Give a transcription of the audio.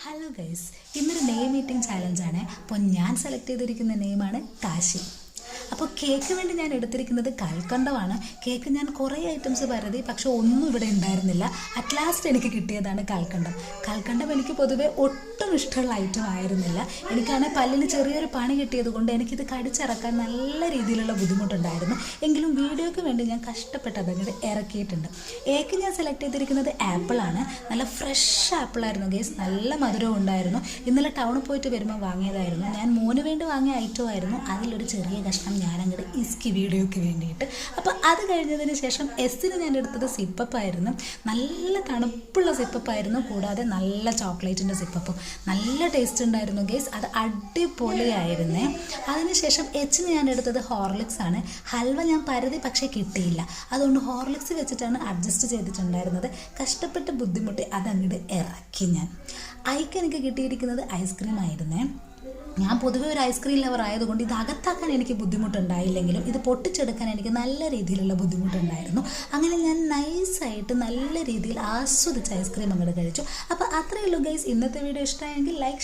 Hello guys, ഇന്നൊരു name meeting ചാലഞ്ചാണ്. അപ്പോൾ ഞാൻ സെലക്ട് ചെയ്തിരിക്കുന്ന നെയിമാണ് കാശി. അപ്പോൾ കേക്ക് വേണ്ടി ഞാൻ എടുത്തിരിക്കുന്നത് കൽക്കണ്ടമാണ്. കേക്ക് ഞാൻ കുറേ ഐറ്റംസ് പരതി, പക്ഷെ ഒന്നും ഇവിടെ ഉണ്ടായിരുന്നില്ല. അറ്റ് ലാസ്റ്റ് എനിക്ക് കിട്ടിയതാണ് കൽക്കണ്ടം. കൽക്കണ്ടം എനിക്ക് പൊതുവെ ഒട്ടും ഇഷ്ടമുള്ള ഐറ്റം ആയിരുന്നില്ല. എനിക്കാണെങ്കിൽ പല്ലിന് ചെറിയൊരു പണി കിട്ടിയത് കൊണ്ട് എനിക്കിത് കടിച്ചിറക്കാൻ നല്ല രീതിയിലുള്ള ബുദ്ധിമുട്ടുണ്ടായിരുന്നു. എങ്കിലും വീഡിയോയ്ക്ക് വേണ്ടി ഞാൻ കഷ്ടപ്പെട്ട് അതങ്ങോട്ട് ഇറക്കിയിട്ടുണ്ട്. ഏക്ക് ഞാൻ സെലക്ട് ചെയ്തിരിക്കുന്നത് ആപ്പിളാണ്. നല്ല ഫ്രഷ് ആപ്പിളായിരുന്നു ഗേസ്, നല്ല മധുരവും ഉണ്ടായിരുന്നു. ഇന്നലെ ടൗണിൽ പോയിട്ട് വരുമ്പോൾ വാങ്ങിയതായിരുന്നു. ഞാൻ മോന് വേണ്ടി വാങ്ങിയ ഐറ്റം ആയിരുന്നു. അതിലൊരു ചെറിയ കഷ്ണം ഞാനങ്ങോട്ട് ഇസ്കി വീഡിയോയ്ക്ക് വേണ്ടിയിട്ട്. അപ്പോൾ അത് കഴിഞ്ഞതിന് ശേഷം എസ്സിന് ഞാൻ എടുത്തത് സിപ്പപ്പായിരുന്നു. നല്ല തണുപ്പുള്ള സിപ്പപ്പായിരുന്നു, കൂടാതെ നല്ല ചോക്ലേറ്റിൻ്റെ സിപ്പപ്പും. നല്ല ടേസ്റ്റ് ഉണ്ടായിരുന്നു ഗേസ്, അത് അടിപൊളിയായിരുന്നേ. അതിനുശേഷം എച്ചിന് ഞാൻ എടുത്തത് ഹോർലിക്സ് ആണ്. ഹൽവ ഞാൻ പരതി പക്ഷേ കിട്ടിയില്ല, അതുകൊണ്ട് ഹോർലിക്സ് വെച്ചിട്ടാണ് അഡ്ജസ്റ്റ് ചെയ്തിട്ടുണ്ടായിരുന്നത്. കഷ്ടപ്പെട്ട് ബുദ്ധിമുട്ടി അതങ്ങോട്ട് ഇറക്കി ഞാൻ. ഐക്ക് എനിക്ക് കിട്ടിയിരിക്കുന്നത് ഐസ്ക്രീം ആയിരുന്നേ. ഞാൻ പൊതുവെ ഒരു ഐസ്ക്രീം ലവർ ആയതുകൊണ്ട് ഇത് അകത്താക്കാൻ എനിക്ക് ബുദ്ധിമുട്ടുണ്ടായില്ലെങ്കിലും ഇത് പൊട്ടിച്ചെടുക്കാൻ എനിക്ക് നല്ല രീതിയിലുള്ള ബുദ്ധിമുട്ടുണ്ടായിരുന്നു. അങ്ങനെ ഞാൻ നൈസായിട്ട് നല്ല രീതിയിൽ ആസ്വദിച്ച് ഐസ്ക്രീം അങ്ങോട്ട് കഴിച്ചു. അപ്പോൾ അത്രയേ ഉള്ളൂ ഗൈസ്. ഇന്നത്തെ വീഡിയോ ഇഷ്ടമായെങ്കിൽ ലൈക്ക്